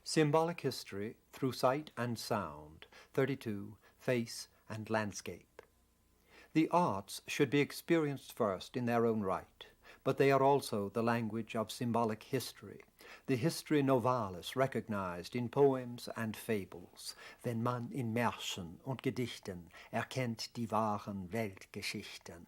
Symbolic History Through Sight and Sound, 32, Face and Landscape. The arts should be experienced first in their own right, but they are also the language of symbolic history, the history novalis recognized in poems and fables, wenn man in Märchen und Gedichten erkennt die wahren Weltgeschichten.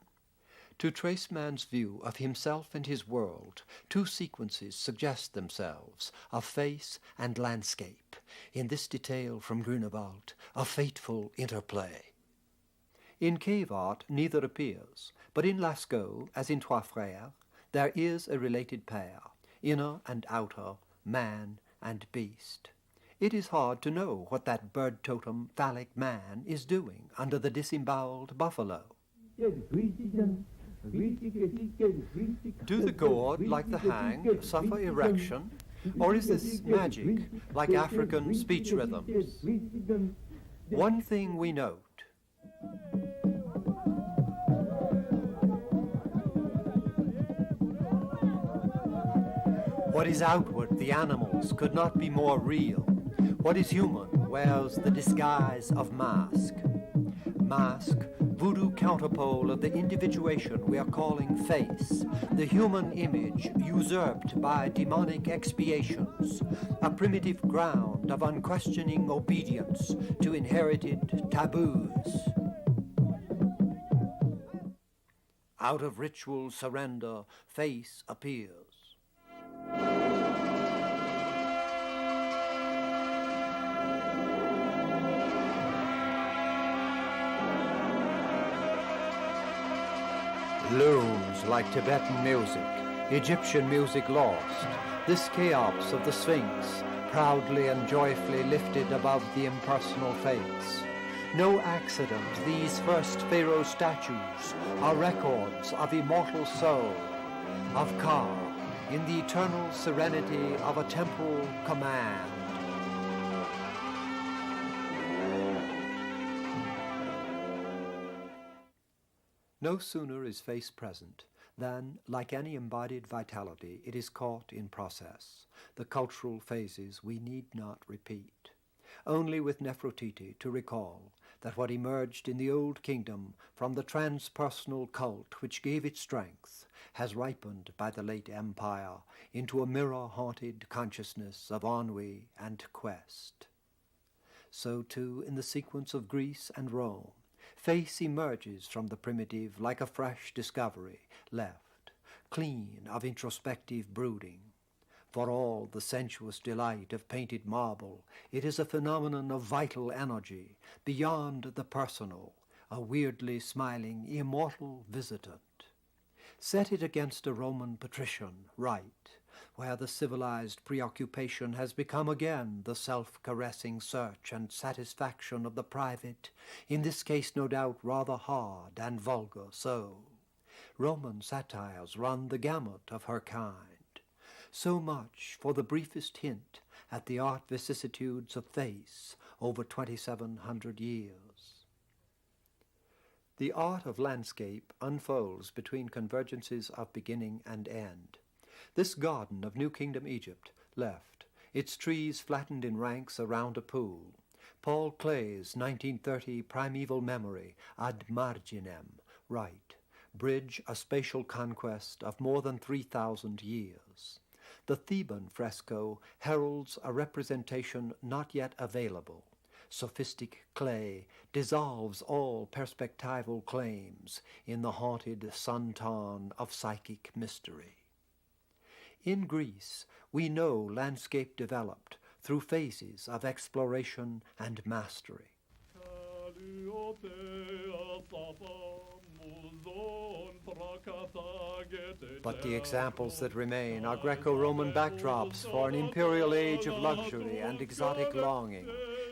To trace man's view of himself and his world, two sequences suggest themselves, of face and landscape, in this detail from Grunewald, a fateful interplay. In cave art neither appears, but in Lascaux, as in Trois Frères, there is a related pair, inner and outer, man and beast. It is hard to know what that bird totem phallic man is doing under the disemboweled buffalo. Do the gourd, like the hang, suffer erection, or is this magic, like African speech rhythms? One thing we note. What is outward, the animals, could not be more real. What is human wears the disguise of mask. Mask, voodoo counterpole of the individuation we are calling face, the human image usurped by demonic expiations, a primitive ground of unquestioning obedience to inherited taboos. Out of ritual surrender, face appears. Looms like Tibetan music, Egyptian music lost, this chaos of the Sphinx, proudly and joyfully lifted above the impersonal face. No accident these first pharaoh statues are records of immortal soul, of Ka, in the eternal serenity of a temporal command. No sooner is face present than, like any embodied vitality, it is caught in process. The cultural phases we need not repeat. Only with Nefertiti to recall that what emerged in the Old Kingdom from the transpersonal cult which gave it strength has ripened by the late Empire into a mirror-haunted consciousness of ennui and quest. So too in the sequence of Greece and Rome, face emerges from the primitive like a fresh discovery, left, clean of introspective brooding. For all the sensuous delight of painted marble, it is a phenomenon of vital energy, beyond the personal, a weirdly smiling, immortal visitant. Set it against a Roman patrician, right, where the civilized preoccupation has become again the self-caressing search and satisfaction of the private, in this case no doubt rather hard and vulgar soul. Roman satires run the gamut of her kind. So much for the briefest hint at the art vicissitudes of face over 2,700 years. The art of landscape unfolds between convergences of beginning and end. This garden of New Kingdom Egypt, left, its trees flattened in ranks around a pool. Paul Clay's 1930 primeval memory, Ad Marginem, right, bridge a spatial conquest of more than 3,000 years. The Theban fresco heralds a representation not yet available. Sophistic clay dissolves all perspectival claims in the haunted suntan of psychic mystery. In Greece, we know landscape developed through phases of exploration and mastery. But the examples that remain are Greco-Roman backdrops for an imperial age of luxury and exotic longing,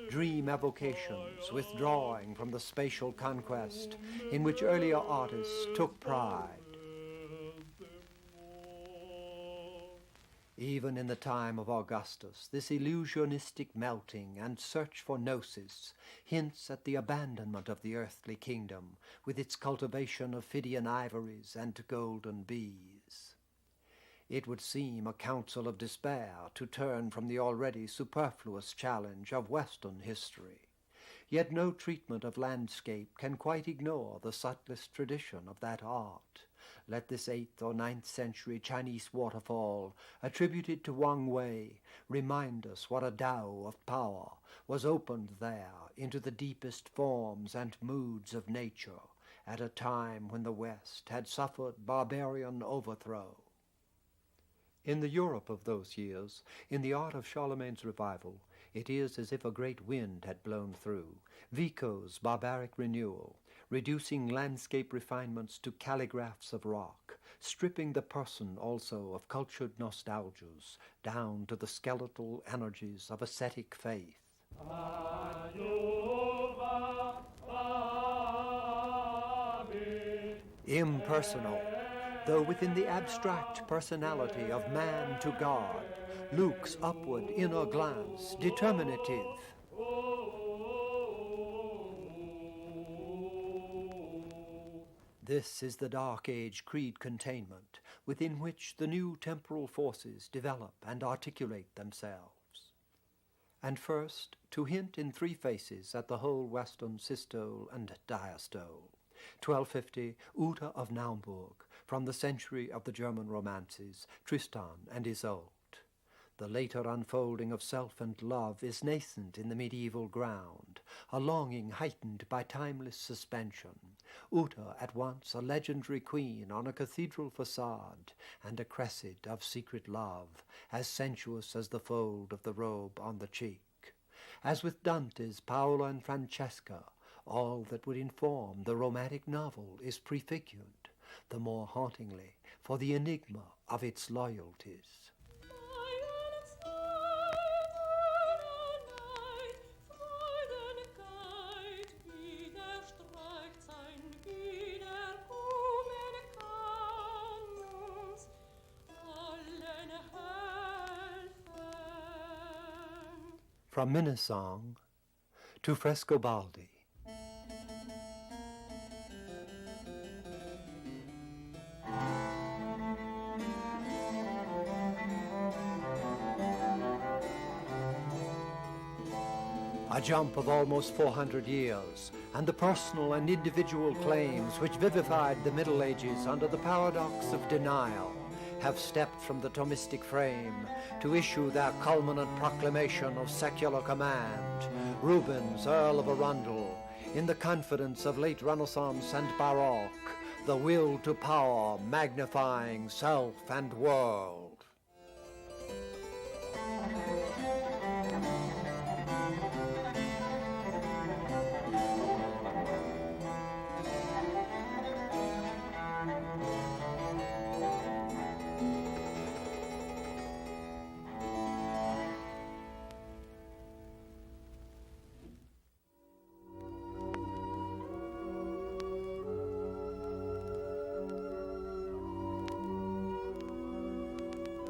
dream evocations withdrawing from the spatial conquest in which earlier artists took pride. Even in the time of Augustus, this illusionistic melting and search for gnosis hints at the abandonment of the earthly kingdom with its cultivation of Phidian ivories and golden bees. It would seem a counsel of despair to turn from the already superfluous challenge of Western history. Yet no treatment of landscape can quite ignore the subtlest tradition of that art. Let this 8th or 9th century Chinese waterfall, attributed to Wang Wei, remind us what a Tao of power was opened there into the deepest forms and moods of nature at a time when the West had suffered barbarian overthrow. In the Europe of those years, in the art of Charlemagne's revival, it is as if a great wind had blown through, Vico's barbaric renewal, reducing landscape refinements to calligraphs of rock, stripping the person also of cultured nostalgias down to the skeletal energies of ascetic faith. Impersonal, though within the abstract personality of man to God, Luke's upward inner glance determinative. This is the Dark Age creed containment within which the new temporal forces develop and articulate themselves. And first, to hint in three faces at the whole Western systole and diastole. 1250, Uta of Naumburg, from the century of the German romances, Tristan and Isolde. The later unfolding of self and love is nascent in the medieval ground, a longing heightened by timeless suspension. Uta at once a legendary queen on a cathedral facade, and a cressid of secret love, as sensuous as the fold of the robe on the cheek. As with Dante's Paolo and Francesca, all that would inform the romantic novel is prefigured, the more hauntingly for the enigma of its loyalties. From Minnesong to Frescobaldi. A jump of almost 400 years, and the personal and individual claims which vivified the Middle Ages under the paradox of denial have stepped from the Thomistic frame to issue their culminant proclamation of secular command. Rubens, Earl of Arundel, in the confidence of late Renaissance and Baroque, the will to power magnifying self and world.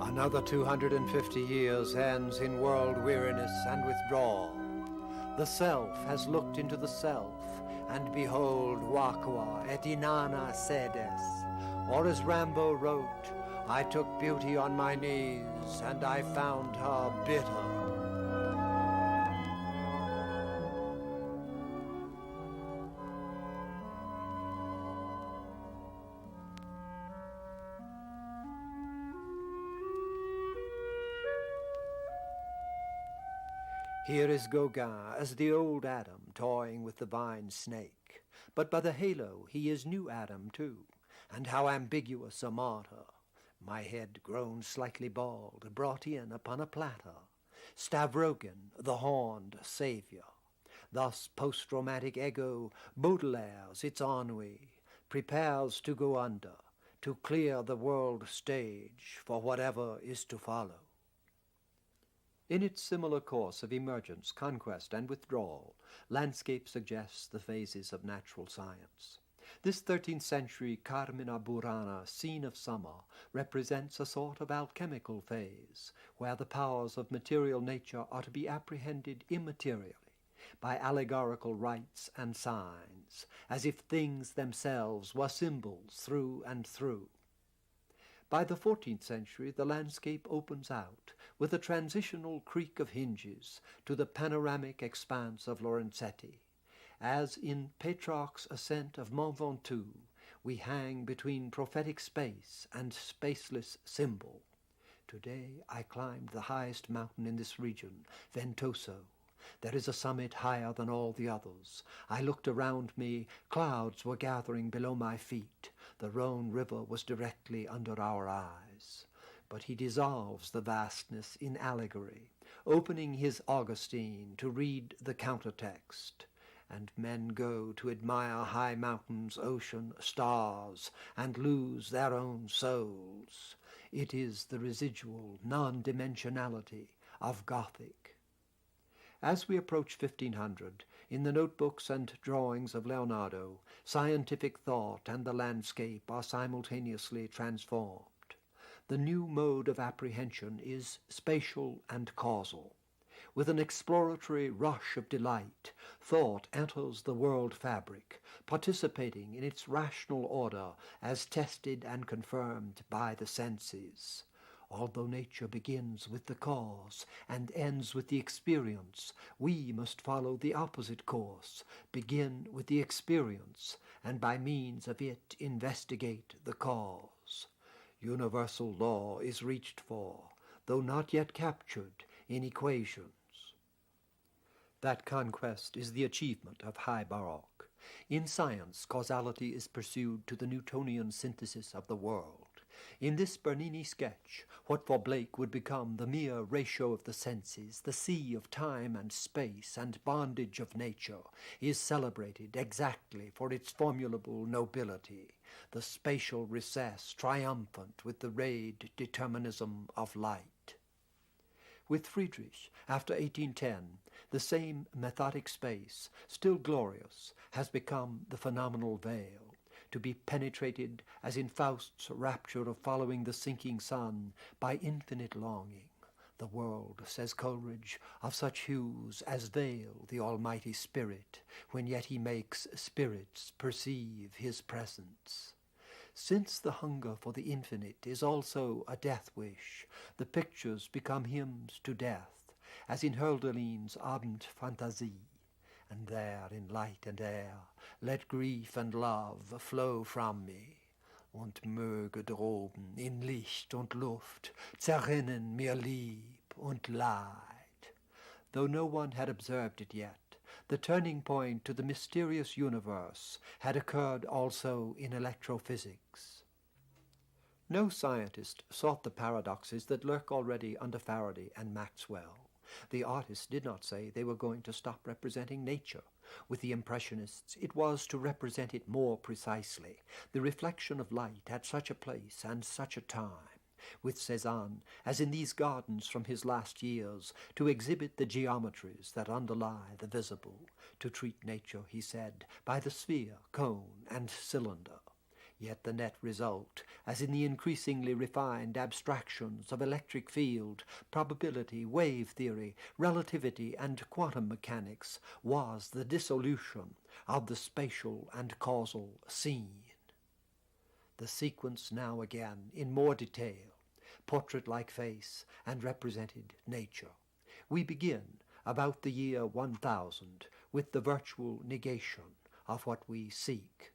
Another 250 years ends in world weariness and withdrawal. The self has looked into the self, and behold, vacua et inana sedes. Or as Rambo wrote, I took beauty on my knees, and I found her bitter. Here is Gauguin as the old Adam toying with the vine snake, but by the halo he is new Adam too, and how ambiguous a martyr. My head grown slightly bald, brought in upon a platter. Stavrogan, the horned saviour. Thus post-romantic ego Baudelaire's its ennui, prepares to go under, to clear the world stage for whatever is to follow. In its similar course of emergence, conquest, and withdrawal, landscape suggests the phases of natural science. This 13th century Carmina Burana scene of summer represents a sort of alchemical phase, where the powers of material nature are to be apprehended immaterially, by allegorical rites and signs, as if things themselves were symbols through and through. By the 14th century, the landscape opens out, with a transitional creak of hinges, to the panoramic expanse of Lorenzetti. As in Petrarch's ascent of Mont Ventoux, we hang between prophetic space and spaceless symbol. Today I climbed the highest mountain in this region, Ventoso. There is a summit higher than all the others. I looked around me. Clouds were gathering below my feet. The Rhone River was directly under our eyes. But he dissolves the vastness in allegory, opening his Augustine to read the countertext. And men go to admire high mountains, ocean, stars, and lose their own souls. It is the residual non-dimensionality of Gothic. As we approach 1500, in the notebooks and drawings of Leonardo, scientific thought and the landscape are simultaneously transformed. The new mode of apprehension is spatial and causal. With an exploratory rush of delight, thought enters the world fabric, participating in its rational order as tested and confirmed by the senses. Although nature begins with the cause and ends with the experience, we must follow the opposite course, begin with the experience, and by means of it investigate the cause. Universal law is reached for, though not yet captured, in equations. That conquest is the achievement of high Baroque. In science, causality is pursued to the Newtonian synthesis of the world. In this Bernini sketch, what for Blake would become the mere ratio of the senses, the sea of time and space and bondage of nature, is celebrated exactly for its formulable nobility, the spatial recess triumphant with the rayed determinism of light. With Friedrich, after 1810, the same methodic space, still glorious, has become the phenomenal veil, to be penetrated, as in Faust's rapture of following the sinking sun, by infinite longing. The world, says Coleridge, of such hues as veil the Almighty Spirit, when yet he makes spirits perceive his presence. Since the hunger for the infinite is also a death wish, the pictures become hymns to death, as in Hölderlin's Abendphantasie. And there, in light and air, let grief and love flow from me, und möge droben in Licht und Luft zerrinnen mir Lieb und Leid. Though no one had observed it yet, the turning point to the mysterious universe had occurred also in electrophysics. No scientist sought the paradoxes that lurk already under Faraday and Maxwell. The artists did not say they were going to stop representing nature. With the Impressionists, it was to represent it more precisely, the reflection of light at such a place and such a time. With Cézanne, as in these gardens from his last years, to exhibit the geometries that underlie the visible, to treat nature, he said, by the sphere, cone, and cylinder. Yet the net result, as in the increasingly refined abstractions of electric field, probability, wave theory, relativity, and quantum mechanics, was the dissolution of the spatial and causal scene. The sequence now again, in more detail, portrait-like face, and represented nature. We begin about the year 1000 with the virtual negation of what we seek.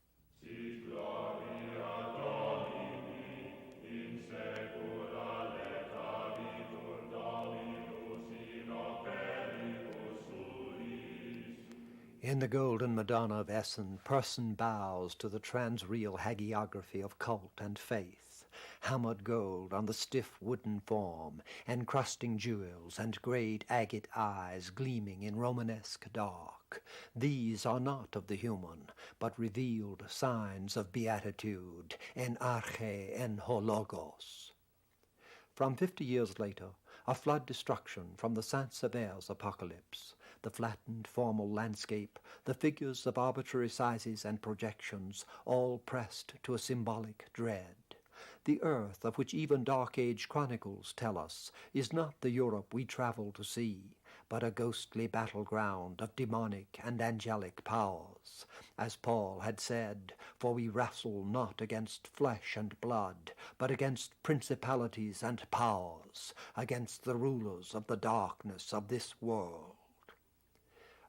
In the Golden Madonna of Essen, person bows to the transreal hagiography of cult and faith, hammered gold on the stiff wooden form, encrusting jewels and great agate eyes gleaming in Romanesque dark. These are not of the human, but revealed signs of beatitude, en arche en ho logos. From 50 years later, a flood destruction from the Saint-Sever's apocalypse, the flattened formal landscape, the figures of arbitrary sizes and projections, all pressed to a symbolic dread. The earth, of which even Dark Age chronicles tell us, is not the Europe we travel to see, but a ghostly battleground of demonic and angelic powers. As Paul had said, for we wrestle not against flesh and blood, but against principalities and powers, against the rulers of the darkness of this world.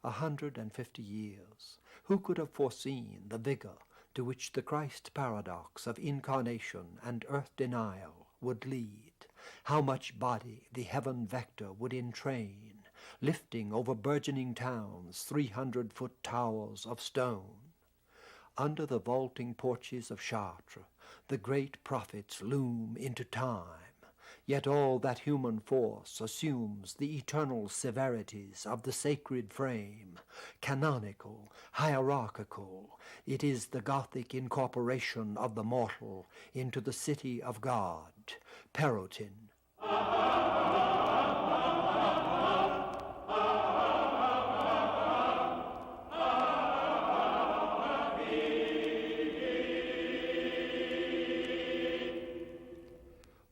150 years. Who could have foreseen the vigor to which the Christ paradox of incarnation and earth denial would lead? How much body the heaven vector would entrain, lifting over burgeoning towns 300-foot towers of stone. Under the vaulting porches of Chartres, the great prophets loom into time, yet all that human force assumes the eternal severities of the sacred frame, canonical, hierarchical. It is the Gothic incorporation of the mortal into the city of God, Perotin.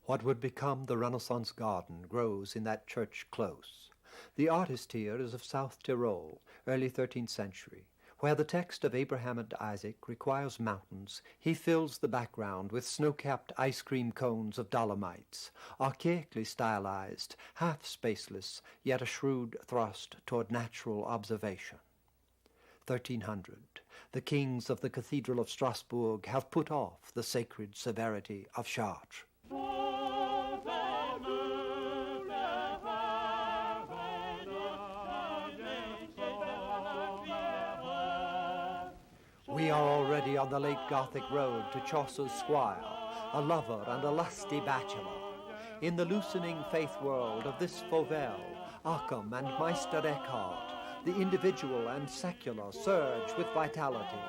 What would become the Renaissance garden grows in that church close. The artist here is of South Tyrol, early 13th century. Where the text of Abraham and Isaac requires mountains, he fills the background with snow-capped ice cream cones of Dolomites, archaically stylized, half spaceless, yet a shrewd thrust toward natural observation. 1300. The kings of the Cathedral of Strasbourg have put off the sacred severity of Chartres. We are already on the late Gothic road to Chaucer's squire, a lover and a lusty bachelor. In the loosening faith world of this Fauvel, Occam and Meister Eckhart, the individual and secular surge with vitality,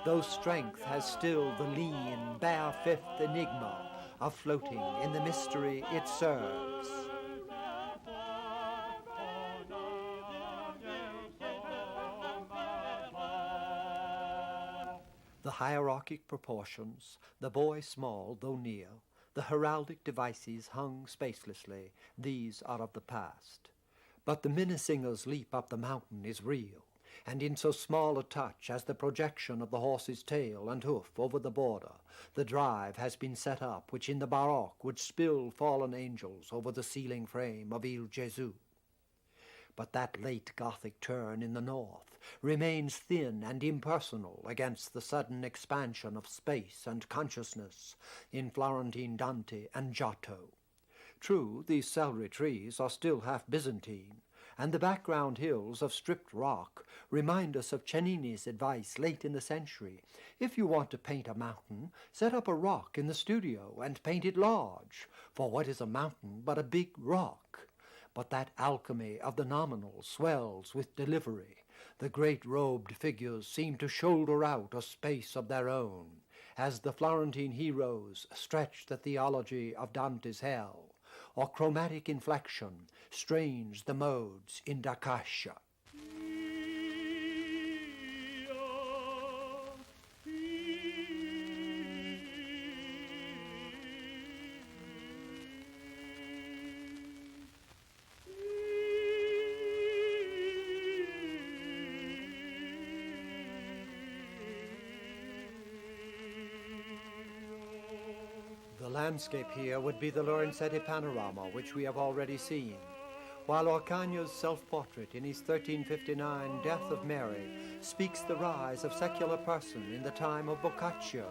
though strength has still the lean, bare fifth enigma of floating in the mystery it serves. The hierarchic proportions, the boy small though near, the heraldic devices hung spacelessly, these are of the past. But the Minnesinger's leap up the mountain is real, and in so small a touch as the projection of the horse's tail and hoof over the border, the drive has been set up which in the Baroque would spill fallen angels over the ceiling frame of Il Gesù. But that late Gothic turn in the north remains thin and impersonal against the sudden expansion of space and consciousness in Florentine Dante and Giotto. True, these celery trees are still half Byzantine, and the background hills of stripped rock remind us of Cennini's advice late in the century. If you want to paint a mountain, set up a rock in the studio and paint it large, for what is a mountain but a big rock? But that alchemy of the nominal swells with delivery. The great robed figures seem to shoulder out a space of their own, as the Florentine heroes stretch the theology of Dante's hell, or chromatic inflection strange the modes in D'Acacia. The landscape here would be the Lorenzetti panorama, which we have already seen, while Orcagna's self-portrait in his 1359 Death of Mary speaks the rise of secular person in the time of Boccaccio,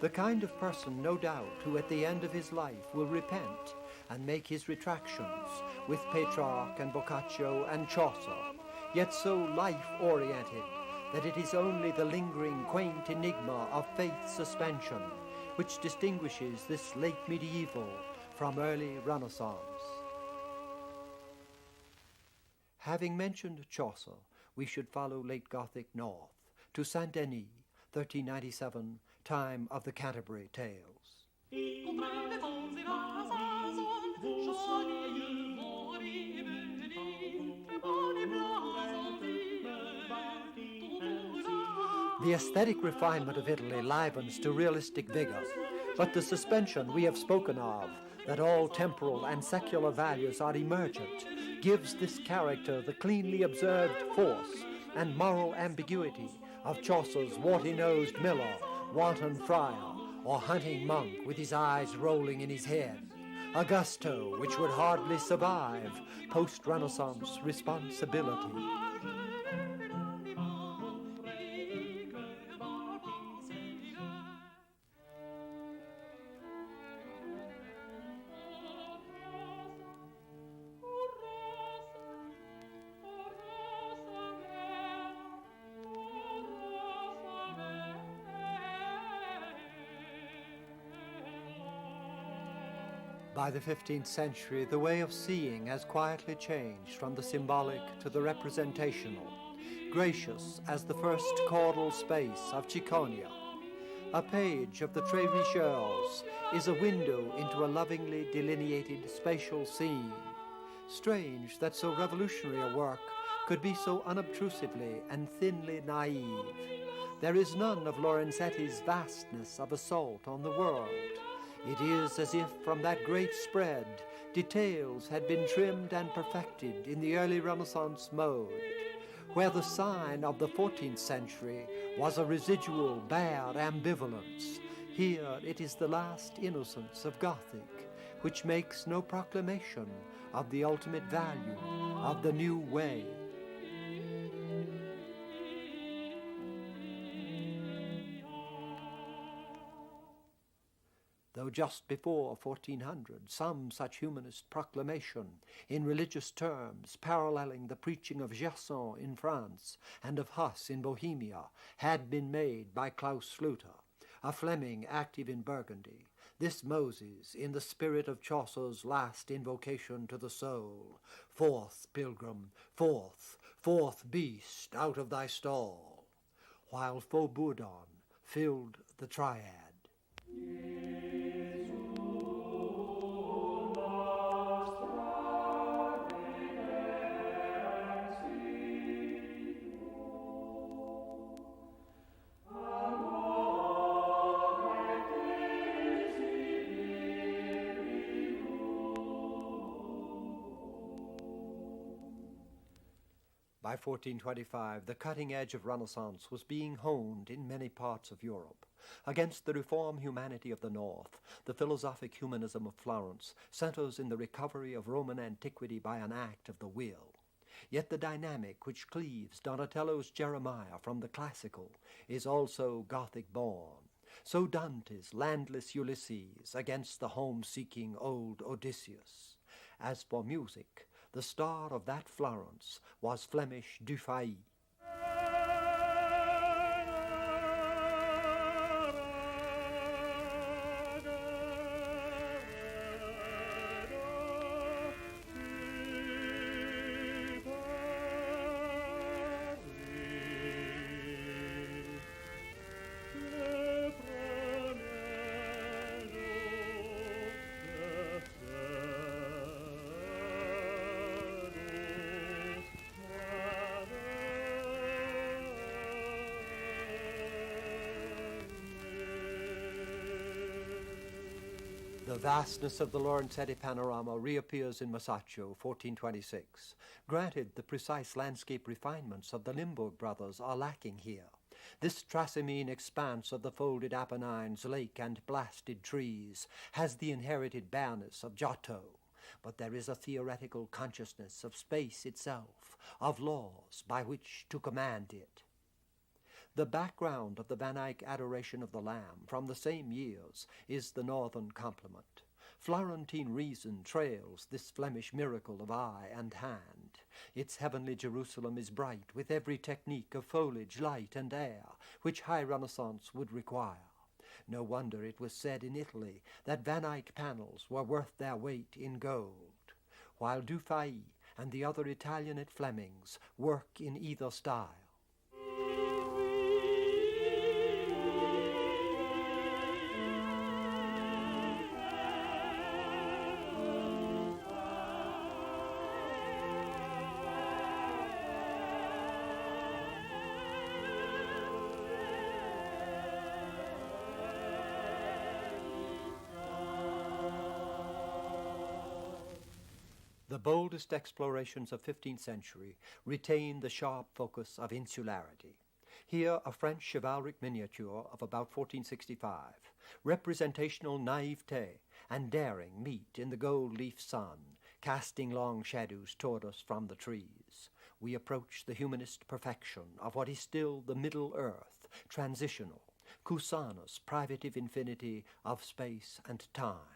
the kind of person, no doubt, who at the end of his life will repent and make his retractions with Petrarch and Boccaccio and Chaucer, yet so life-oriented that it is only the lingering, quaint enigma of faith suspension which distinguishes this late medieval from early Renaissance. Having mentioned Chaucer, we should follow late Gothic north to Saint-Denis, 1397, time of the Canterbury Tales. The aesthetic refinement of Italy livens to realistic vigor, but the suspension we have spoken of, that all temporal and secular values are emergent, gives this character the cleanly observed force and moral ambiguity of Chaucer's warty-nosed miller, wanton friar, or hunting monk with his eyes rolling in his head, a gusto which would hardly survive post-Renaissance responsibility. By the 15th century, the way of seeing has quietly changed from the symbolic to the representational, gracious as the first caudal space of Cicogna. A page of the Tres Richelieu's is a window into a lovingly delineated spatial scene. Strange that so revolutionary a work could be so unobtrusively and thinly naive. There is none of Lorenzetti's vastness of assault on the world. It is as if from that great spread, details had been trimmed and perfected in the early Renaissance mode, where the sign of the 14th century was a residual bare ambivalence. Here it is the last innocence of Gothic, which makes no proclamation of the ultimate value of the new way. Though just before 1400, some such humanist proclamation, in religious terms paralleling the preaching of Gerson in France and of Huss in Bohemia, had been made by Klaus Schluter, a Fleming active in Burgundy, this Moses in the spirit of Chaucer's last invocation to the soul, "Forth, pilgrim, forth, forth, beast, out of thy stall," while Faubourdon filled the triad. By 1425, the cutting edge of Renaissance was being honed in many parts of Europe. Against the reform humanity of the North, the philosophic humanism of Florence centers in the recovery of Roman antiquity by an act of the will. Yet the dynamic which cleaves Donatello's Jeremiah from the classical is also Gothic born. So Dante's landless Ulysses against the home-seeking old Odysseus. As for music, the star of that Florence was Flemish Dufay. The vastness of the Lorenzetti panorama reappears in Masaccio, 1426. Granted, the precise landscape refinements of the Limburg brothers are lacking here. This Trasimene expanse of the folded Apennines, lake and blasted trees has the inherited bareness of Giotto, but there is a theoretical consciousness of space itself, of laws by which to command it. The background of the Van Eyck Adoration of the Lamb from the same years is the northern complement. Florentine reason trails this Flemish miracle of eye and hand. Its heavenly Jerusalem is bright with every technique of foliage, light, and air which high Renaissance would require. No wonder it was said in Italy that Van Eyck panels were worth their weight in gold, while Dufay and the other Italianate Flemings work in either style. The boldest explorations of 15th century retain the sharp focus of insularity. Here a French chivalric miniature of about 1465, representational naivete and daring meet in the gold-leaf sun, casting long shadows toward us from the trees. We approach the humanist perfection of what is still the Middle Earth, transitional, Cusanus, privative infinity of space and time.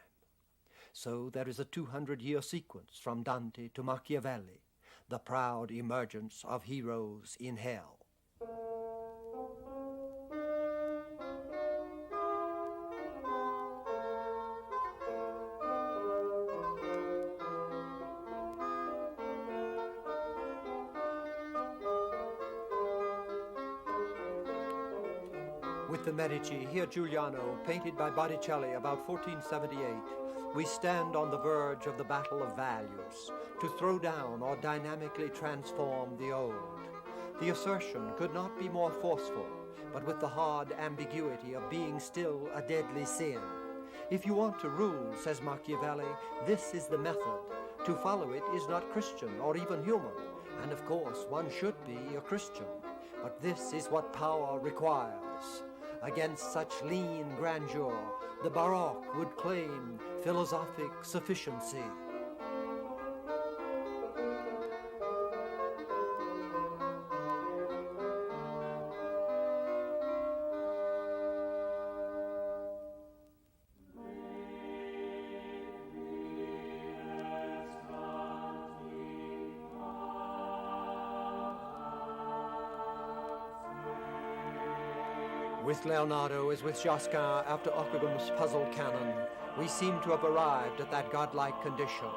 So there is a 200-year sequence from Dante to Machiavelli, the proud emergence of heroes in hell. With the Medici, here Giuliano, painted by Botticelli about 1478, we stand on the verge of the battle of values, to throw down or dynamically transform the old. The assertion could not be more forceful, but with the hard ambiguity of being still a deadly sin. If you want to rule, says Machiavelli, this is the method. To follow it is not Christian or even human, and of course one should be a Christian. But this is what power requires. Against such lean grandeur, the Baroque would claim philosophic sufficiency. With Leonardo, as with Josquin after Ockegham's puzzle canon, we seem to have arrived at that godlike condition.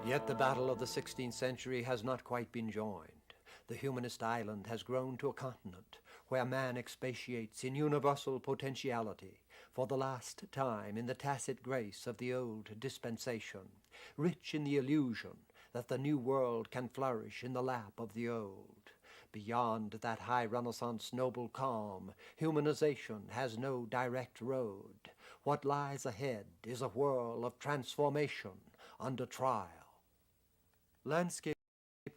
Yet the battle of the 16th century has not quite been joined. The humanist island has grown to a continent where man expatiates in universal potentiality for the last time in the tacit grace of the old dispensation, rich in the illusion that the new world can flourish in the lap of the old. Beyond that high Renaissance noble calm, humanization has no direct road. What lies ahead is a whirl of transformation under trial. Landscape,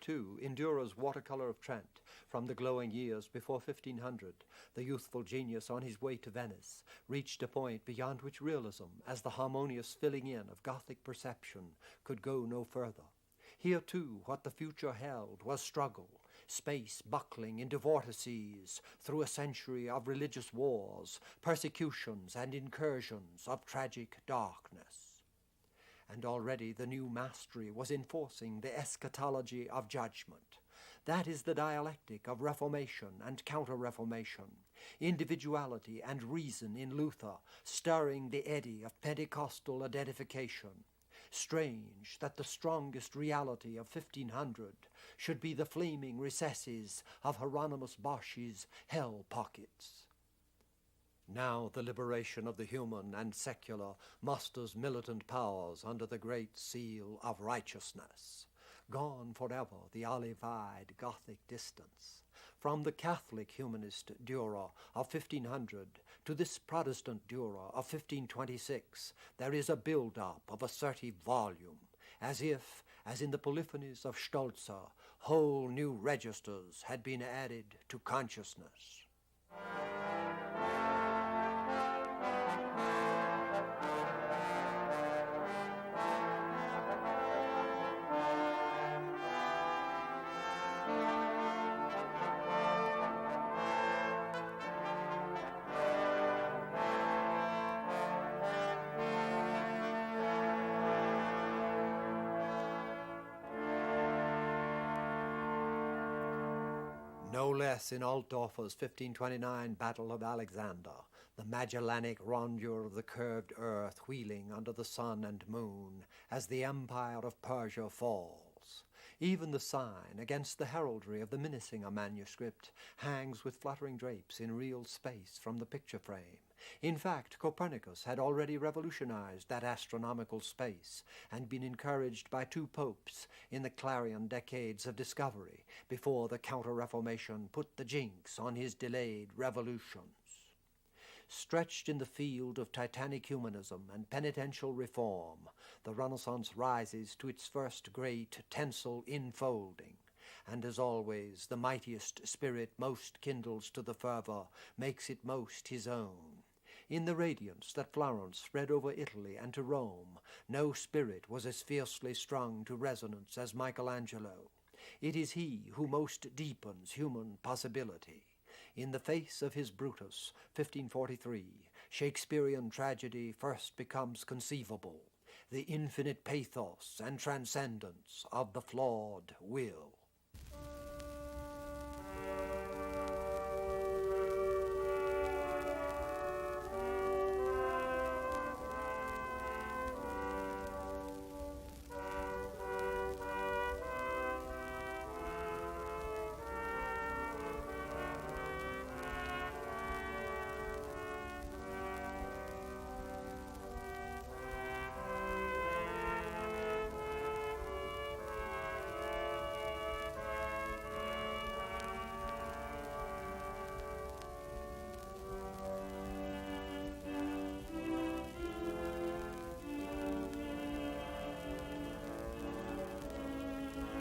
too, in Dürer's Watercolor of Trent, from the glowing years before 1500, the youthful genius on his way to Venice reached a point beyond which realism, as the harmonious filling in of Gothic perception, could go no further. Here, too, what the future held was struggle, space buckling into vortices through a century of religious wars, persecutions and incursions of tragic darkness. And already the new mastery was enforcing the eschatology of judgment. That is the dialectic of Reformation and Counter-Reformation, individuality and reason in Luther stirring the eddy of Pentecostal identification. Strange that the strongest reality of 1500 should be the flaming recesses of Hieronymus Bosch's hell pockets. Now the liberation of the human and secular musters militant powers under the great seal of righteousness. Gone forever the olive-eyed Gothic distance. From the Catholic humanist Dürer of 1500 to this Protestant Dürer of 1526, there is a build-up of assertive volume, as if, as in the polyphonies of Stolzer, whole new registers had been added to consciousness. No less in Altdorfer's 1529 Battle of Alexander, the Magellanic rondure of the curved earth wheeling under the sun and moon as the empire of Persia falls. Even the sign against the heraldry of the Minnesinger manuscript hangs with fluttering drapes in real space from the picture frame. In fact, Copernicus had already revolutionized that astronomical space and been encouraged by 2 popes in the clarion decades of discovery before the Counter-Reformation put the jinx on his delayed revolutions. Stretched in the field of titanic humanism and penitential reform, the Renaissance rises to its first great tensile infolding, and as always, the mightiest spirit most kindles to the fervor makes it most his own. In the radiance that Florence spread over Italy and to Rome, no spirit was as fiercely strung to resonance as Michelangelo. It is he who most deepens human possibility. In the face of his Brutus, 1543, Shakespearean tragedy first becomes conceivable, the infinite pathos and transcendence of the flawed will.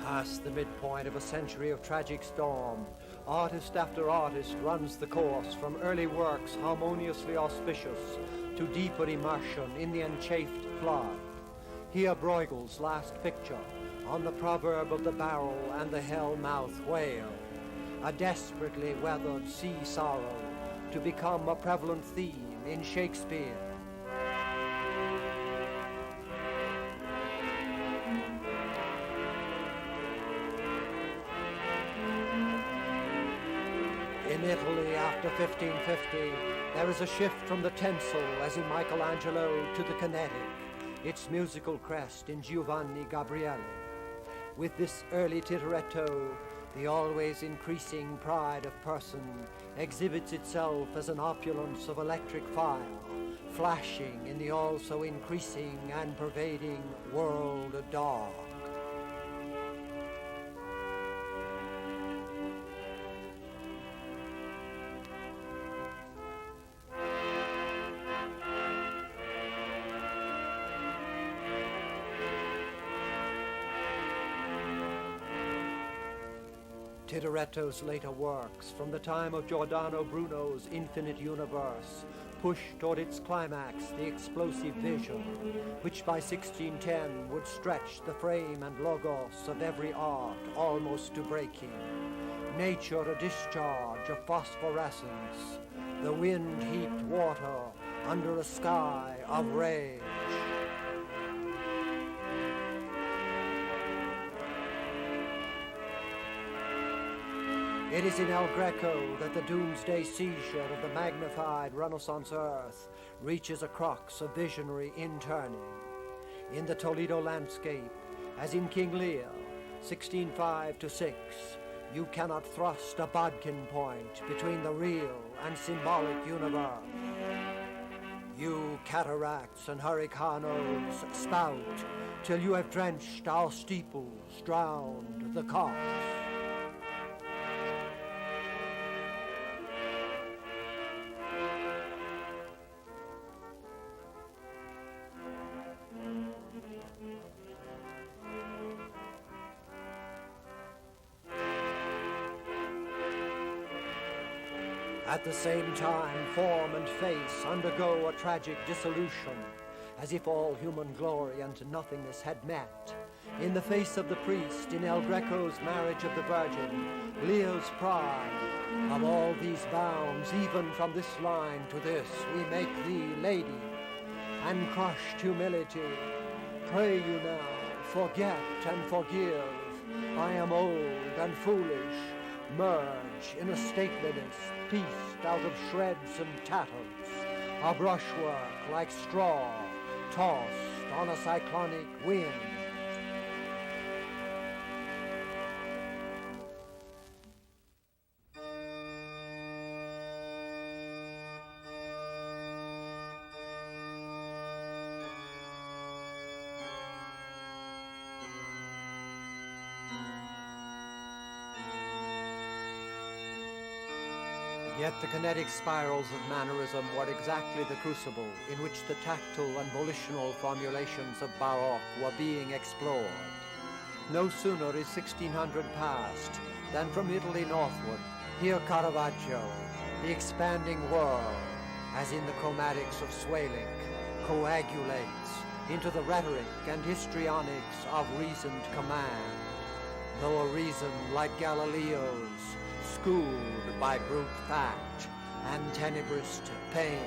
Past the midpoint of a century of tragic storm, artist after artist runs the course from early works harmoniously auspicious to deeper immersion in the enchafed flood. Here Bruegel's last picture on the proverb of the barrel and the hell-mouth whale, a desperately weathered sea sorrow to become a prevalent theme in Shakespeare. In Italy after 1550, there is a shift from the tensile, as in Michelangelo, to the kinetic, its musical crest in Giovanni Gabriele. With this early Tintoretto, the always increasing pride of person exhibits itself as an opulence of electric fire, flashing in the also increasing and pervading world dark. Tintoretto's later works, from the time of Giordano Bruno's Infinite Universe, push toward its climax the explosive vision, which by 1610 would stretch the frame and logos of every art almost to breaking. Nature a discharge of phosphorescence, the wind-heaped water under a sky of rage. It is in El Greco that the doomsday seizure of the magnified Renaissance earth reaches a crux of visionary inturning. In the Toledo landscape, as in King Lear, 1605-6, you cannot thrust a bodkin point between the real and symbolic universe. You cataracts and hurricanes spout till you have drenched our steeples, drowned the copse. At the same time, form and face undergo a tragic dissolution, as if all human glory and nothingness had met. In the face of the priest, in El Greco's Marriage of the Virgin, Lear's pride. Of all these bounds, even from this line to this, we make thee lady. And crushed humility, pray you now, forget and forgive. I am old and foolish. Merge in a stateliness pieced out of shreds and tatters, a brushwork like straw tossed on a cyclonic wind. Yet the kinetic spirals of mannerism were exactly the crucible in which the tactile and volitional formulations of Baroque were being explored. No sooner is 1600 past than from Italy northward, here Caravaggio, the expanding world, as in the chromatics of Symbolic, coagulates into the rhetoric and histrionics of reasoned command, though a reason like Galileo's, schooled by brute fact and tenebrous pain.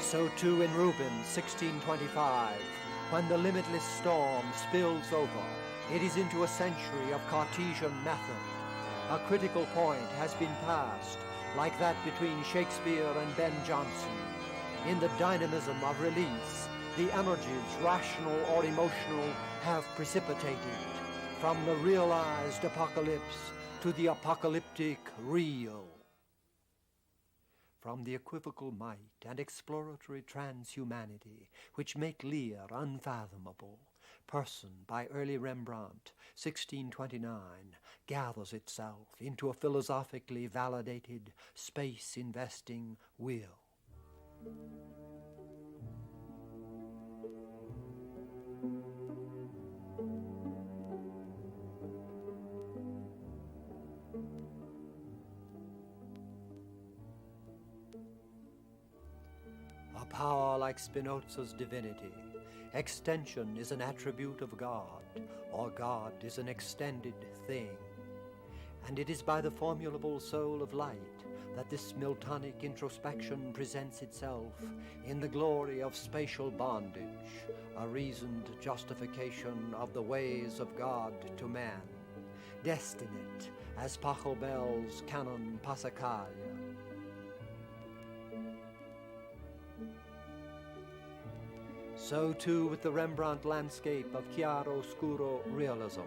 So too in Rubens, 1625, when the limitless storm spills over, it is into a century of Cartesian method. A critical point has been passed, like that between Shakespeare and Ben Jonson. In the dynamism of release, the energies, rational or emotional, have precipitated from the realized apocalypse to the apocalyptic real. From the equivocal might and exploratory transhumanity which make Lear unfathomable, Person by early Rembrandt, 1629, gathers itself into a philosophically validated, space-investing will. A power like Spinoza's divinity, extension is an attribute of God, or God is an extended thing. And it is by the formulable soul of light that this Miltonic introspection presents itself in the glory of spatial bondage, a reasoned justification of the ways of God to man, destinate as Pachelbel's canon Passacaglia. So too with the Rembrandt landscape of chiaro-scuro realism.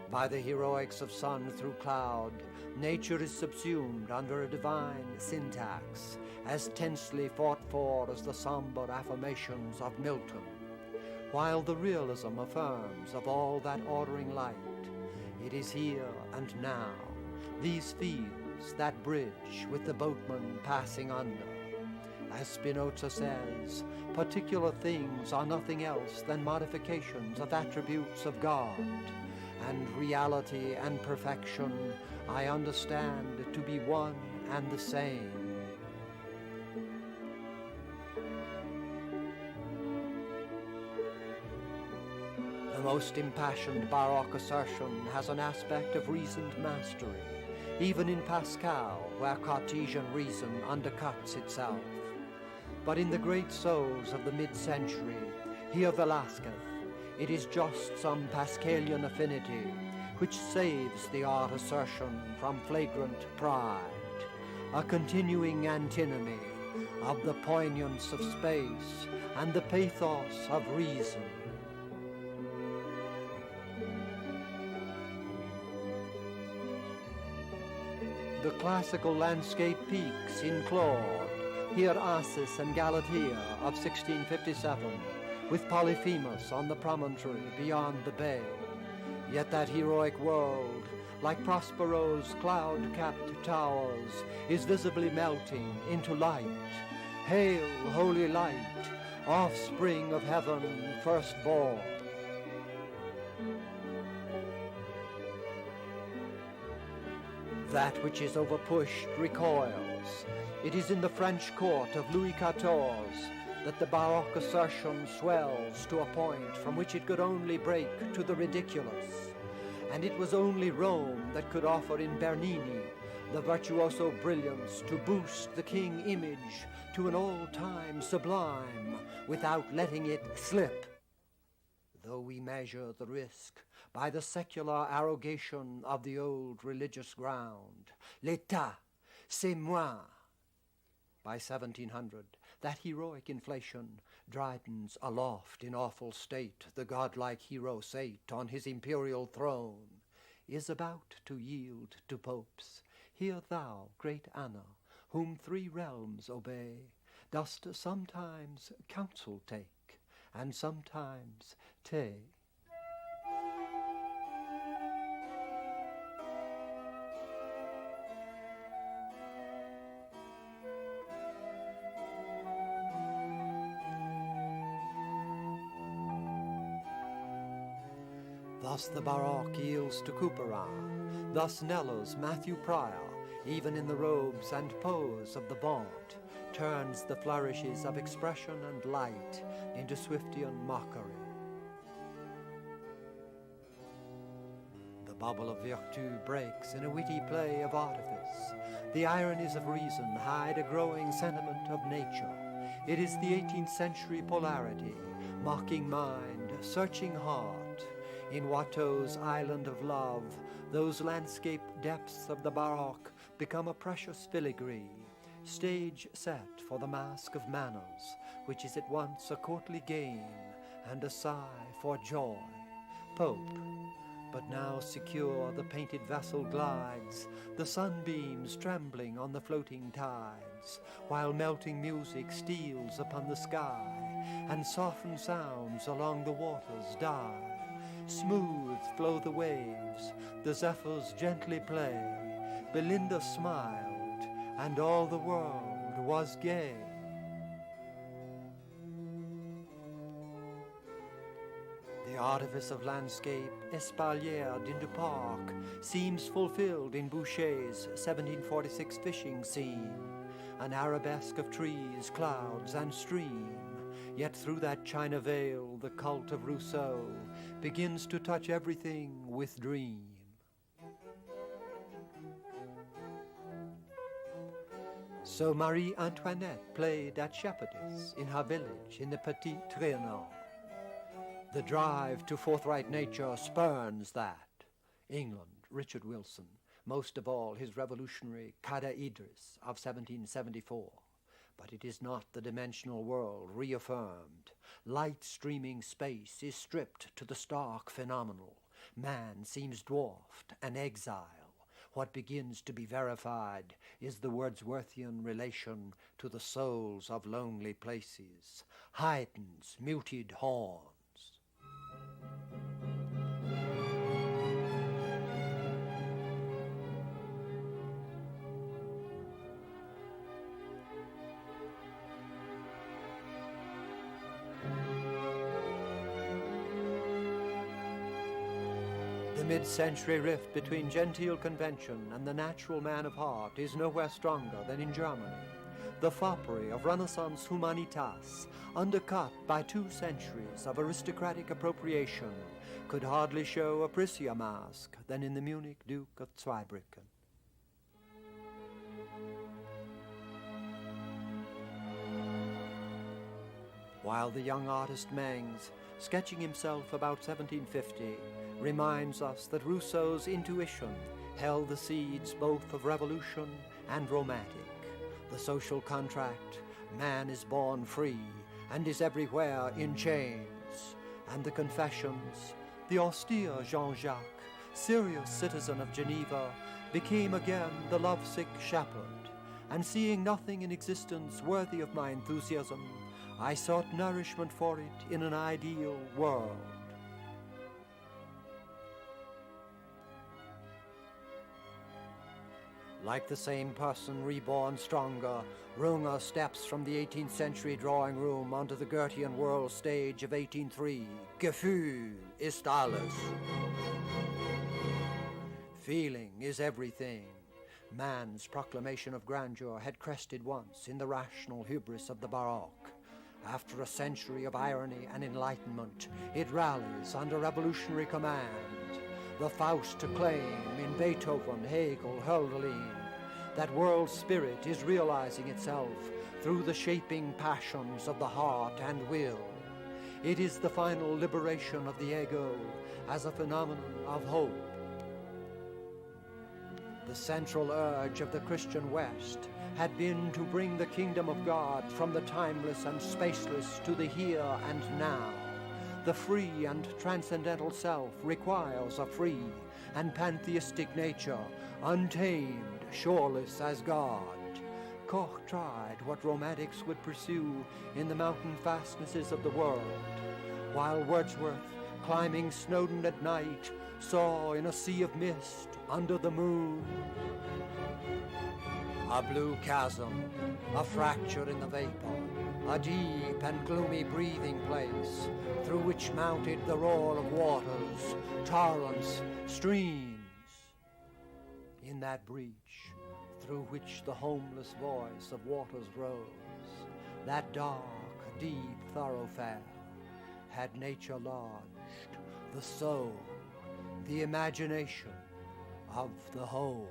By the heroics of sun through cloud, nature is subsumed under a divine syntax, as tensely fought for as the somber affirmations of Milton, while the realism affirms of all that ordering light. It is here and now, these fields that bridge with the boatman passing under. As Spinoza says, particular things are nothing else than modifications of attributes of God, and reality and perfection I understand to be one and the same. The most impassioned Baroque assertion has an aspect of reasoned mastery, even in Pascal, where Cartesian reason undercuts itself. But in the great souls of the mid-century, here Velasquez, it is just some Pascalian affinity which saves the art assertion from flagrant pride, a continuing antinomy of the poignance of space and the pathos of reason. The classical landscape peaks in Claude, here Acis and Galatea of 1657, with Polyphemus on the promontory beyond the bay. Yet that heroic world, like Prospero's cloud-capped towers, is visibly melting into light. Hail, holy light, offspring of heaven, firstborn. That which is overpushed recoils. It is in the French court of Louis XIV that the Baroque assertion swells to a point from which it could only break to the ridiculous. And it was only Rome that could offer in Bernini the virtuoso brilliance to boost the king image to an all-time sublime without letting it slip. Though we measure the risk by the secular arrogation of the old religious ground, l'État, c'est moi. By 1700, that heroic inflation, Dryden's aloft in awful state, the godlike hero sate on his imperial throne, is about to yield to popes. Hear thou, great Anna, whom 3 realms obey, dost sometimes counsel take, and sometimes take. Thus the Baroque yields to Couperin, thus Nello's Matthew Prior, even in the robes and pose of the Vaunt, turns the flourishes of expression and light into Swiftian mockery. The bubble of virtu breaks in a witty play of artifice. The ironies of reason hide a growing sentiment of nature. It is the 18th century polarity, mocking mind, searching heart. In Watteau's Island of Love, those landscape depths of the Baroque become a precious filigree, stage set for the mask of manners, which is at once a courtly game and a sigh for joy. Pope, but now secure the painted vessel glides, the sunbeams trembling on the floating tides, while melting music steals upon the sky, and softened sounds along the waters die. Smooth flow the waves, the zephyrs gently play. Belinda smiled, and all the world was gay. The artifice of landscape, espaliered into park, seems fulfilled in Boucher's 1746 fishing scene, an arabesque of trees, clouds, and stream. Yet through that china veil, the cult of Rousseau begins to touch everything with dream. So Marie Antoinette played at shepherdess in her village in the Petit Trianon. The drive to forthright nature spurns that. England, Richard Wilson, most of all his revolutionary Kada Idris of 1774. But it is not the dimensional world reaffirmed. Light-streaming space is stripped to the stark phenomenal. Man seems dwarfed, an exile. What begins to be verified is the Wordsworthian relation to the souls of lonely places, Haydn's muted horns. The mid-century rift between genteel convention and the natural man of heart is nowhere stronger than in Germany. The foppery of Renaissance humanitas, undercut by 2 centuries of aristocratic appropriation, could hardly show a prettier mask than in the Munich Duke of Zweibrücken. While the young artist Mengs, sketching himself about 1750, reminds us that Rousseau's intuition held the seeds both of revolution and romantic. The social contract, man is born free and is everywhere in chains. And the confessions, the austere Jean-Jacques, serious citizen of Geneva, became again the lovesick shepherd. And seeing nothing in existence worthy of my enthusiasm, I sought nourishment for it in an ideal world. Like the same person reborn stronger, Runge steps from the 18th century drawing room onto the Goethean world stage of 1803. Gefühl ist alles. Feeling is everything. Man's proclamation of grandeur had crested once in the rational hubris of the Baroque. After a century of irony and enlightenment, it rallies under revolutionary command. The Faust to claim in Beethoven, Hegel, Hölderlin, that world spirit is realizing itself through the shaping passions of the heart and will. It is the final liberation of the ego as a phenomenon of hope. The central urge of the Christian West had been to bring the kingdom of God from the timeless and spaceless to the here and now. The free and transcendental self requires a free and pantheistic nature, untamed, shoreless as God. Koch tried what romantics would pursue in the mountain fastnesses of the world, while Wordsworth, climbing Snowdon at night, saw in a sea of mist under the moon a blue chasm, a fracture in the vapor, a deep and gloomy breathing place through which mounted the roar of waters, torrents, streams. In that breach through which the homeless voice of waters rose, that dark, deep thoroughfare, had nature lodged the soul, the imagination of the whole.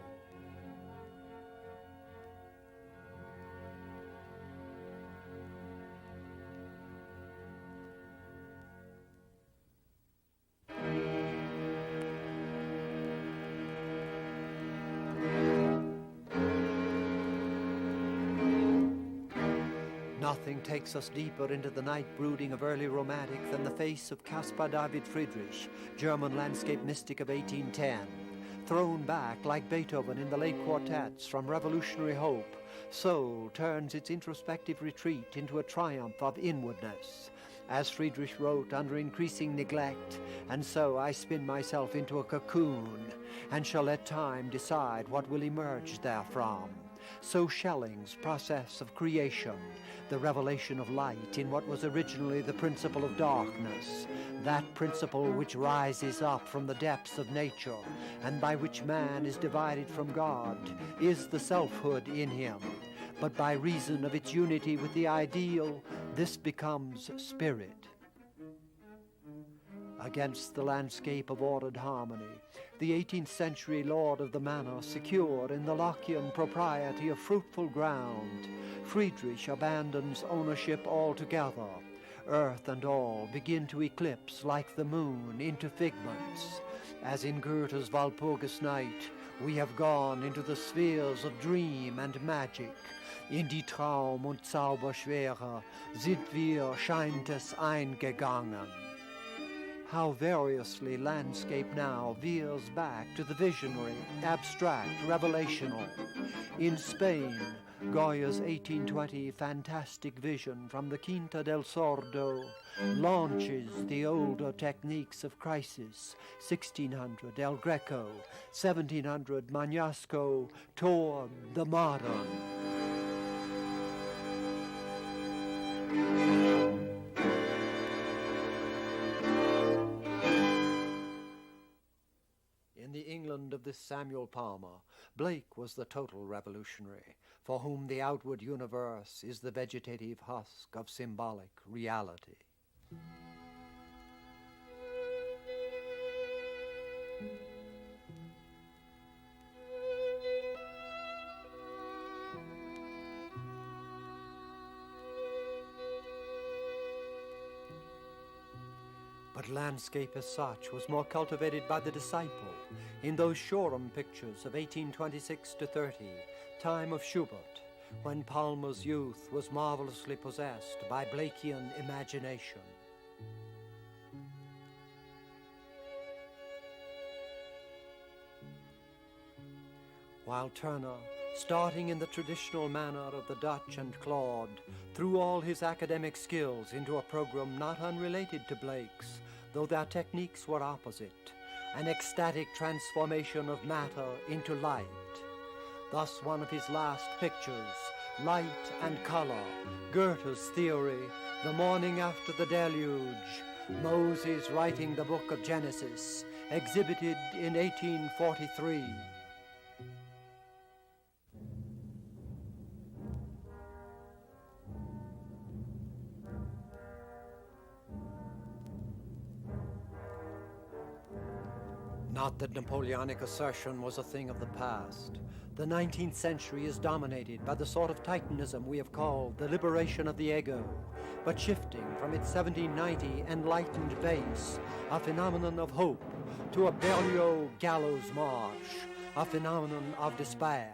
Nothing takes us deeper into the night brooding of early romantic than the face of Caspar David Friedrich, German landscape mystic of 1810. Thrown back like Beethoven in the late quartets from revolutionary hope, soul turns its introspective retreat into a triumph of inwardness. As Friedrich wrote under increasing neglect, and so I spin myself into a cocoon, and shall let time decide what will emerge therefrom. So Schelling's process of creation, the revelation of light in what was originally the principle of darkness, that principle which rises up from the depths of nature and by which man is divided from God, is the selfhood in him. But by reason of its unity with the ideal, this becomes spirit. Against the landscape of ordered harmony, the 18th century lord of the manor secured in the Lockean propriety of fruitful ground, Friedrich abandons ownership altogether. Earth and all begin to eclipse like the moon into figments. As in Goethe's Walpurgis Night, we have gone into the spheres of dream and magic. In die Traum- und Zauberschwere sind wir, scheint es, eingegangen. How variously landscape now veers back to the visionary, abstract, revelational. In Spain, Goya's 1820 fantastic vision from the Quinta del Sordo launches the older techniques of crisis, 1600 El Greco, 1700 Magnasco, toward the modern. In the England of this Samuel Palmer, Blake was the total revolutionary, for whom the outward universe is the vegetative husk of symbolic reality. But landscape as such was more cultivated by the disciple in those Shoreham pictures of 1826 to 30, time of Schubert, when Palmer's youth was marvelously possessed by Blakean imagination. While Turner, starting in the traditional manner of the Dutch and Claude, threw all his academic skills into a program not unrelated to Blake's, though their techniques were opposite, an ecstatic transformation of matter into light. Thus one of his last pictures, Light and Color, Goethe's theory, the morning after the deluge, Moses writing the book of Genesis, exhibited in 1843. Not that Napoleonic assertion was a thing of the past. The 19th century is dominated by the sort of Titanism we have called the liberation of the ego, but shifting from its 1790 enlightened base, a phenomenon of hope, to a Berlioz gallows march, a phenomenon of despair.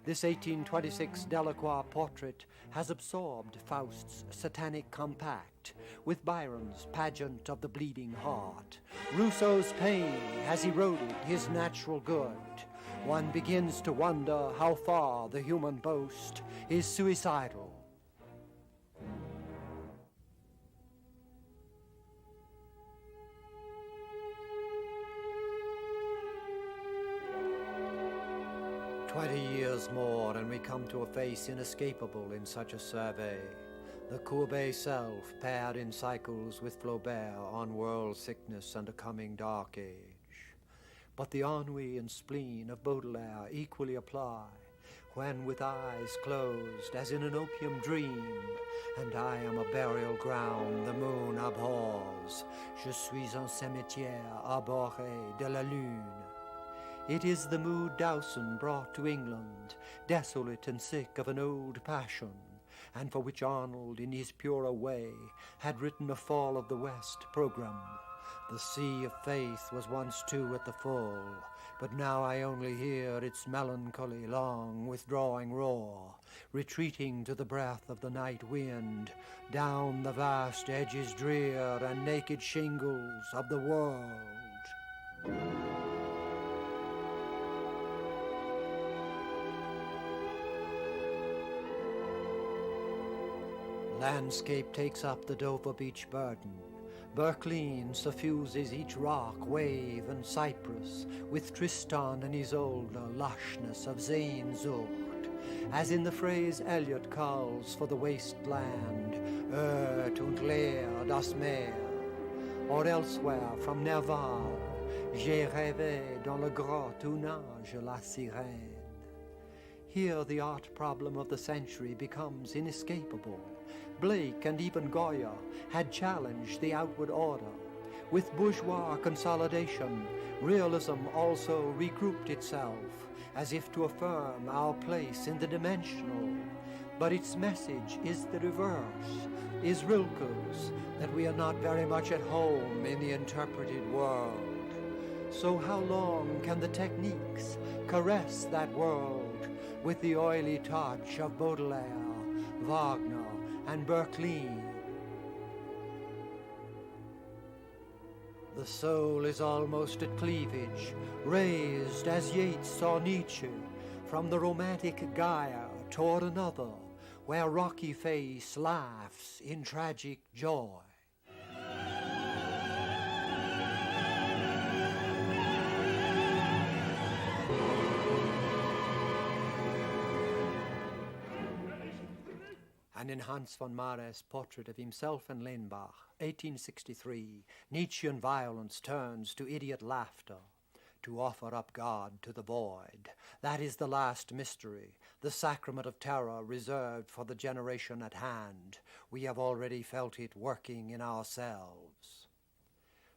This 1826 Delacroix portrait has absorbed Faust's satanic compact with Byron's pageant of the bleeding heart. Rousseau's pain has eroded his natural good. one begins to wonder how far the human boast is suicidal. "20 years more, and we come to a face inescapable in such a survey. The Courbet self, paired in cycles with Flaubert on world sickness and a coming dark age. But the ennui and spleen of Baudelaire equally apply, when with eyes closed as in an opium dream, and I am a burial ground the moon abhors, je suis un cimetière abhorré de la lune. It is the mood Dowson brought to England, desolate and sick of an old passion, and for which Arnold, in his purer way, had written a Fall of the West programme. The sea of faith was once too at the full, but now I only hear its melancholy long withdrawing roar, retreating to the breath of the night wind, down the vast edges drear and naked shingles of the world." Landscape takes up the Dover Beach burden. Berkeley suffuses each rock, wave, and cypress with Tristan and Isolde lushness of Sehnsucht, as in the phrase Eliot calls for the wasteland, Öd und leer das Meer, or elsewhere from Nerval, j'ai rêvé dans la grotte où nage la sirène. Here the art problem of the century becomes inescapable. Blake and even Goya had challenged the outward order. With bourgeois consolidation, realism also regrouped itself, as if to affirm our place in the dimensional. But its message is the reverse, is Rilke's, that we are not very much at home in the interpreted world. So how long can the techniques caress that world with the oily touch of Baudelaire, Wagner, and Berkeley? The soul is almost at cleavage, raised as Yeats saw Nietzsche, from the romantic Gaia toward another, where rocky face laughs in tragic joy. And in Hans von Mares' portrait of himself and Lenbach, 1863, Nietzschean violence turns to idiot laughter, to offer up God to the void. That is the last mystery, the sacrament of terror reserved for the generation at hand. We have already felt it working in ourselves.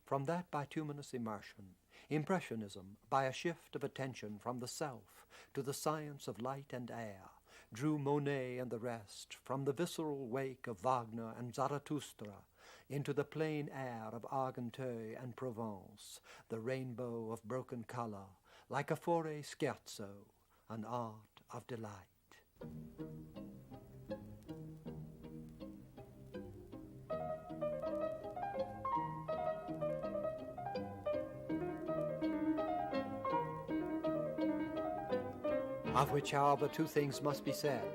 From that bituminous immersion, Impressionism, by a shift of attention from the self to the science of light and air, drew Monet and the rest from the visceral wake of Wagner and Zarathustra into the plain air of Argenteuil and Provence, the rainbow of broken color, like a Fauré scherzo, an art of delight. Of which, however, two things must be said: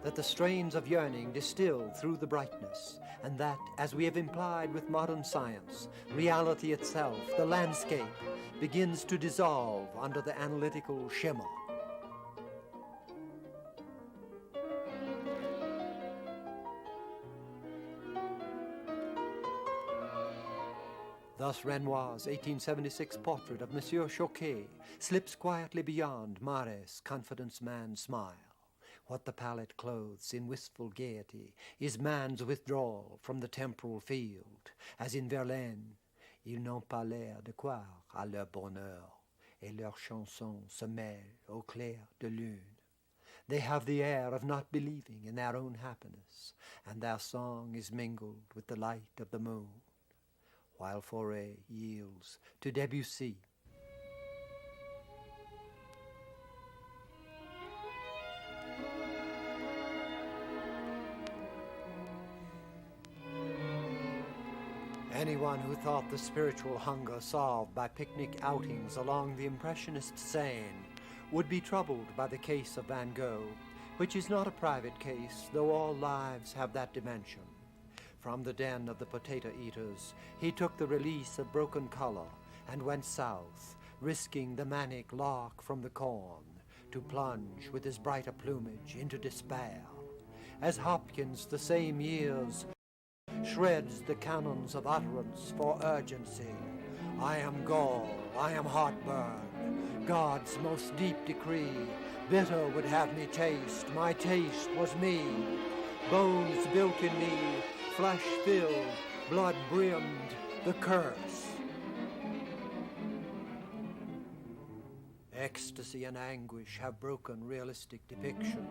that the strains of yearning distill through the brightness, and that, as we have implied with modern science, reality itself, the landscape, begins to dissolve under the analytical shimmer. Thus Renoir's 1876 portrait of Monsieur Choquet slips quietly beyond Mares' confidence man's smile. What the palette clothes in wistful gaiety is man's withdrawal from the temporal field, as in Verlaine, ils n'ont pas l'air de croire à leur bonheur, et leurs chansons se mêlent au clair de lune. They have the air of not believing in their own happiness, and their song is mingled with the light of the moon, while Fauré yields to Debussy. Anyone who thought the spiritual hunger solved by picnic outings along the Impressionist Seine would be troubled by the case of Van Gogh, which is not a private case, though all lives have that dimension. From the den of the potato eaters, he took the release of broken color and went south, risking the manic lark from the corn, to plunge with his brighter plumage into despair. As Hopkins, the same years, shreds the canons of utterance for urgency. I am gall, I am heartburn, God's most deep decree. Bitter would have me taste, my taste was me. Bones built in me, flesh filled, blood brimmed, the curse. Ecstasy and anguish have broken realistic depiction.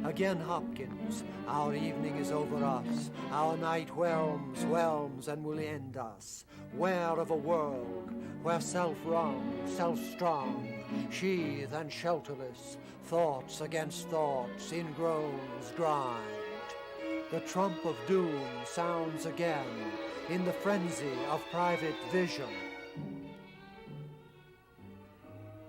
Again Hopkins, our evening is over us, our night whelms and will end us. Where of a world where self-wrong, self-strong, sheathed and shelterless, thoughts against thoughts in groans grind. The trump of doom sounds again in the frenzy of private vision.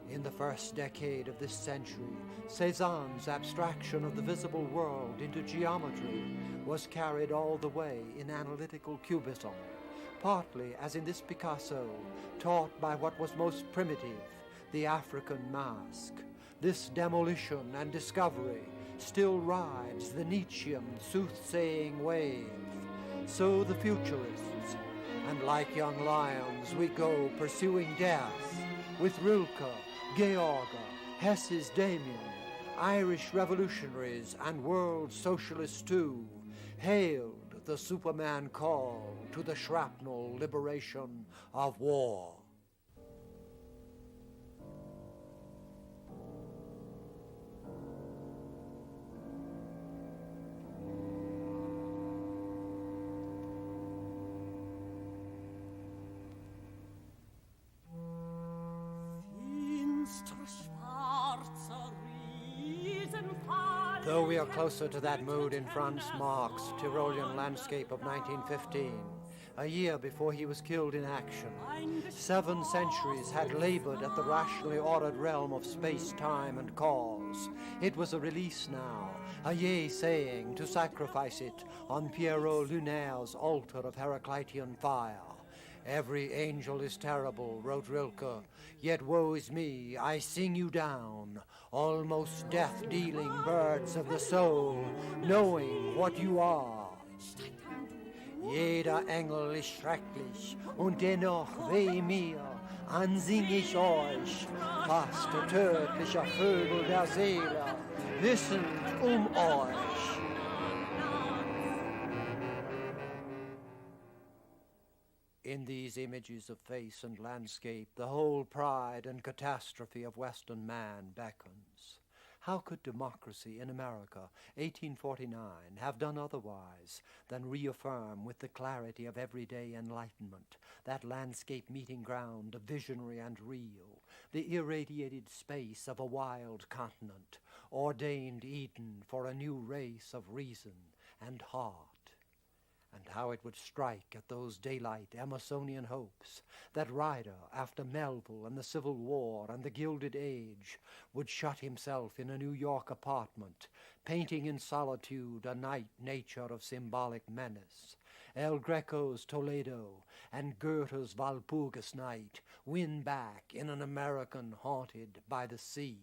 In the first decade of this century, Cézanne's abstraction of the visible world into geometry was carried all the way in analytical cubism, partly, as in this Picasso, taught by what was most primitive, the African mask. This demolition and discovery still rides the Nietzschean soothsaying wave. So the futurists, and like young lions we go pursuing death, with Rilke, George, Hesse's Damien, Irish revolutionaries and world socialists too, hailed the Superman call to the shrapnel liberation of war. Though we are closer to that mood in Franz Marc's Tyrolean landscape of 1915, a year before he was killed in action, 7 centuries had labored at the rationally ordered realm of space, time, and cause. It was a release now, a yea saying to sacrifice it on Pierrot Lunaire's altar of Heraclitean fire. Every angel is terrible, wrote Rilke, yet woe is me, I sing you down, almost death-dealing birds of the soul, knowing what you are. Jeder Engel ist schrecklich, und dennoch weh mir, ansing ich euch, fast tödlicher Vögel der Seele, wissend euch. In these images of face and landscape, the whole pride and catastrophe of Western man beckons. How could democracy in America, 1849, have done otherwise than reaffirm with the clarity of everyday enlightenment that landscape meeting ground of visionary and real, the irradiated space of a wild continent, ordained Eden for a new race of reason and heart? And how it would strike at those daylight Emersonian hopes that Ryder, after Melville and the Civil War and the Gilded Age, would shut himself in a New York apartment, painting in solitude a night nature of symbolic menace. El Greco's Toledo and Goethe's Walpurgis Night win back in an American haunted by the sea.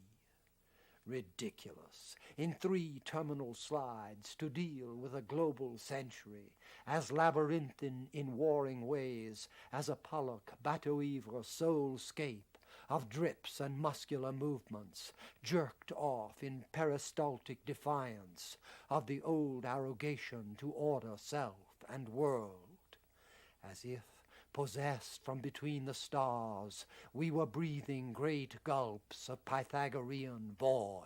Ridiculous, in 3 terminal slides to deal with a global century, as labyrinthine in warring ways as a Pollock bateau-ivre soul-scape of drips and muscular movements, jerked off in peristaltic defiance of the old arrogation to order self and world, as if possessed from between the stars, we were breathing great gulps of Pythagorean void.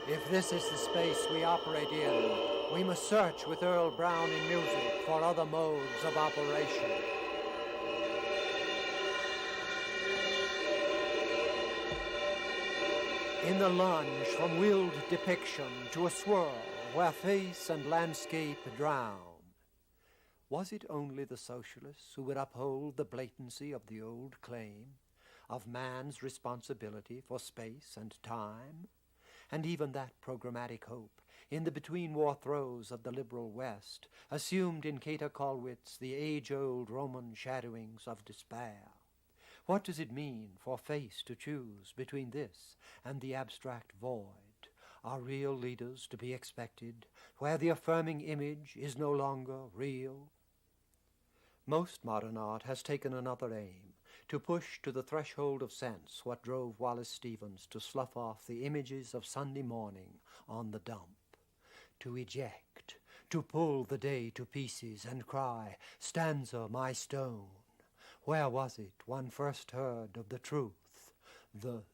If this is the space we operate in, we must search with Earl Brown in music for other modes of operation. In the lunge from willed depiction to a swirl where face and landscape drown. Was it only the socialists who would uphold the blatancy of the old claim of man's responsibility for space and time? And even that programmatic hope, in the between-war throes of the liberal West, assumed in Cater Colwitz the age-old Roman shadowings of despair. What does it mean for face to choose between this and the abstract void? Are real leaders to be expected where the affirming image is no longer real? Most modern art has taken another aim, to push to the threshold of sense what drove Wallace Stevens to slough off the images of Sunday morning on the dump, to eject, to pull the day to pieces and cry, "Stanza, my stone." Where was it one first heard of the truth, the?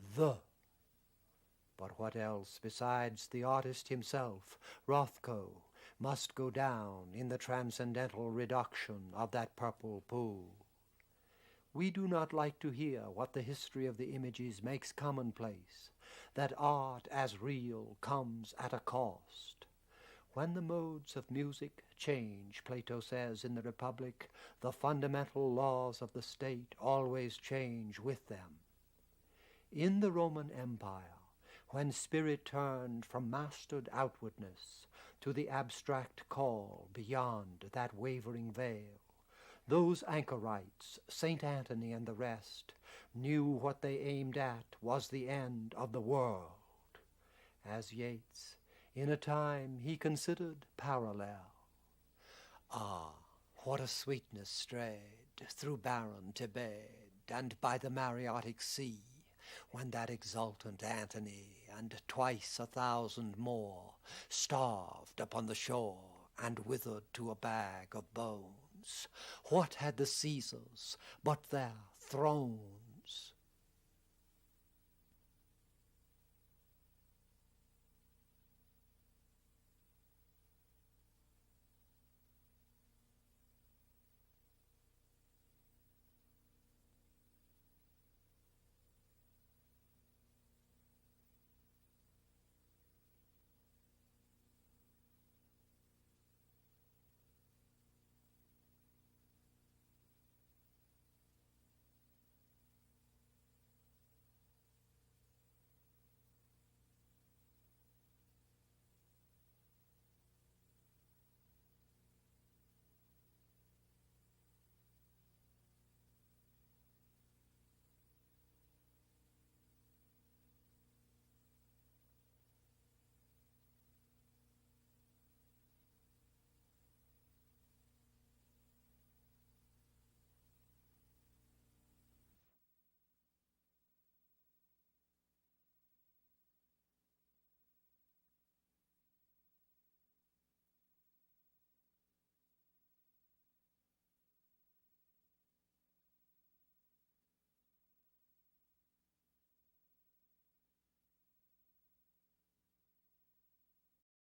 But what else besides the artist himself, Rothko, must go down in the transcendental reduction of that purple pool? We do not like to hear what the history of the images makes commonplace, that art as real comes at a cost. When the modes of music change, Plato says in the Republic, the fundamental laws of the state always change with them. In the Roman Empire, when spirit turned from mastered outwardness to the abstract call beyond that wavering veil, those anchorites, St. Anthony and the rest, knew what they aimed at was the end of the world, as Yeats, in a time he considered parallel. Ah, what a sweetness strayed through barren Tibet and by the Mareotic Sea, when that exultant Antony and twice 1,000 more starved upon the shore and withered to a bag of bones. What had the Caesars but their thrones